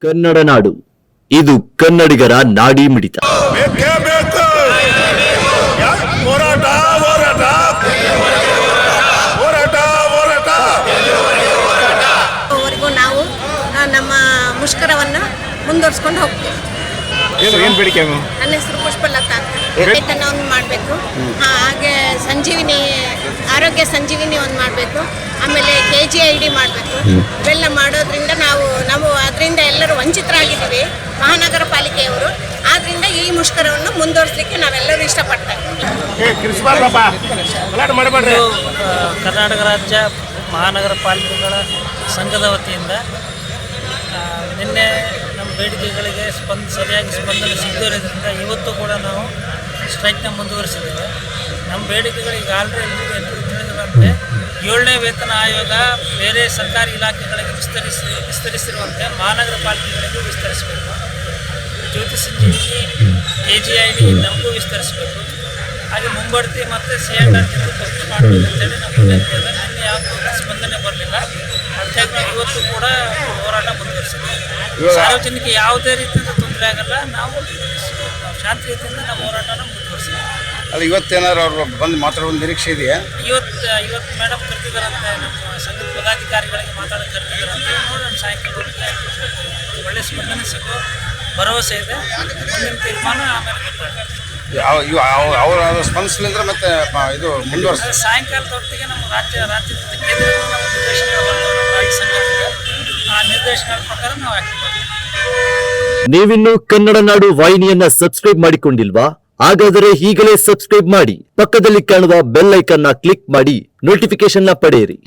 ಕನ್ನಡ ನಾಡು, ಇದು ಕನ್ನಡಿಗರ ನಾಡಿ ಮಿಡಿತ. ನಾವು ನಮ್ಮ ಮುಷ್ಕರವನ್ನು ಮುಂದುವರಿಸಿಕೊಂಡು ಹೋಗ್ತೀವಿ. ನನ್ನ ಹೆಸರು ಪುಷ್ಪಲತಾ ಅಂತ. ವೇತನವನ್ನು ಮಾಡಬೇಕು, ಹಾಗೆ ಸಂಜೀವಿನಿ ಆರೋಗ್ಯ ಸಂಜೀವಿನಿ ಒಂದು ಮಾಡಬೇಕು, ಆಮೇಲೆ KGID ಮಾಡಬೇಕು. ಇವೆಲ್ಲ ಮಾಡೋದ್ರಿಂದ ನಾವು ಅದರಿಂದ ಎಲ್ಲರೂ ವಂಚಿತರಾಗಿದ್ದೀವಿ ಮಹಾನಗರ ಪಾಲಿಕೆಯವರು. ಆದ್ರಿಂದ ಈ ಮುಷ್ಕರವನ್ನು ಮುಂದುವರಿಸಲಿಕ್ಕೆ ನಾವೆಲ್ಲರೂ ಇಷ್ಟಪಡ್ತೇವೆ. ಕರ್ನಾಟಕ ರಾಜ್ಯ ಮಹಾನಗರ ಪಾಲಿಕೆಗಳ ಸಂಘದ ವತಿಯಿಂದ ನಿನ್ನೆ ನಮ್ಮ ಬೇಡಿಕೆಗಳಿಗೆ ಸರಿಯಾಗಿ ಸ್ಪಂದನೆ ಸಿಗದಿರೋದ್ರಿಂದ ಇವತ್ತು ಕೂಡ ನಾವು ಸ್ಟ್ರೈಕ್ನ ಮುಂದುವರಿಸಿದ್ದೇವೆ. ನಮ್ಮ ಬೇಡಿಕೆಗಳಿಗೆ ಆಲ್ರೆಡಿ ತಿಳಿದಿರುವಂತೆ 7ನೇ ವೇತನ ಆಯೋಗ ಬೇರೆ ಸರ್ಕಾರಿ ಇಲಾಖೆಗಳಿಗೆ ವಿಸ್ತರಿಸಿರುವಂತೆ ಮಹಾನಗರ ಪಾಲಿಕೆಗಳಿಗೂ ವಿಸ್ತರಿಸಬೇಕು. ಜ್ಯೋತಿ ಸಂಜೀವಿನಿ KGID ನಮಗೂ ವಿಸ್ತರಿಸಬೇಕು. ಹಾಗೆ ಮುಂಬಡ್ತಿ ಮತ್ತು CNR ಮಾಡಬೇಕು ಅಂತೇಳಿ ನಮಗೆ ನಿನ್ನೆ ಯಾವುದೂ ಸ್ಪಂದನೆ ಬರಲಿಲ್ಲ. ಅದಕ್ಕಾಗಿ ನಾವು ಇವತ್ತು ಕೂಡ ಹೋರಾಟ ಮುಂದುವರಿಸಿದ್ದೇವೆ. ಸಾರ್ವಜನಿಕ ಯಾವುದೇ ರೀತಿಯಿಂದ ತೊಂದರೆ ಆಗಲ್ಲ, ನಾವು ಶಾಂತಿ ರೀತಿಯಿಂದ ನಮ್ಮ ಹೋರಾಟನ ಮುಂದುವರಿಸಿದ್ದೇವೆ. ಅಲ್ಲ, ಇವತ್ತೇನಾದ್ರು ಅವ್ರು ಬಂದು ಮಾತಾಡೋ ಒಂದು ನಿರೀಕ್ಷೆ ಇದೆಯಾ? ಇವತ್ತು ಮೇಡಮ್ ಕರೆದಿದ್ದಾರಂತೆ, ನಮ್ಮ ಸಂಘದ ಪದಾಧಿಕಾರಿಗಳಿಗೆ ಮಾತಾಡೋದು ಕರೆದಿದ್ದಾರಂತೆ. ನೋಡಿ ಸಾಯಂಕಾಲವರೆಗೆ ಒಳ್ಳೆ ಸ್ಪಂದನೆ ಸಿಗೋ ಭರವಸೆ ಇದೆ. ಮುಂದಿನ ತೀರ್ಮಾನ ಆಮೇಲೆ ಅವರು ಸ್ಪಂದಿಸಲಿಂದ್ರೆ ಮತ್ತೆ ಇದು ಮುಂದುವರಿಸ ಸಾಯಂಕಾಲದ ಹೊತ್ತಿಗೆ ನಮ್ಮ ರಾಜ್ಯದ ಕೇಂದ್ರದ ನಮ್ಮ ನಿರ್ದೇಶನಗಳು ಬರ್ತವೆ. ನಮ್ಮ ರಾಜ್ಯ ಸಂಘದಿಂದ ಆ ನಿರ್ದೇಶನಗಳ ಪ್ರಕಾರ ನಾವು ಆಕ್ಟ್ ಮಾಡ್ತೀವಿ. ನೀವಿನ್ನು ಕನ್ನಡ ನಾಡು ವಾಹಿನಿಯನ್ನ ಸಬ್ಸ್ಕ್ರೈಬ್ ಮಾಡಿಕೊಂಡಿಲ್ವಾ? ಹಾಗಾದರೆ ಈಗಲೇ ಸಬ್ಸ್ಕ್ರೈಬ್ ಮಾಡಿ, ಪಕ್ಕದಲ್ಲಿ ಕಾಣುವ ಬೆಲ್ ಐಕಾನ್ ನ ಕ್ಲಿಕ್ ಮಾಡಿ ನೋಟಿಫಿಕೇಶನ್ ನ ಪಡೆಯಿರಿ.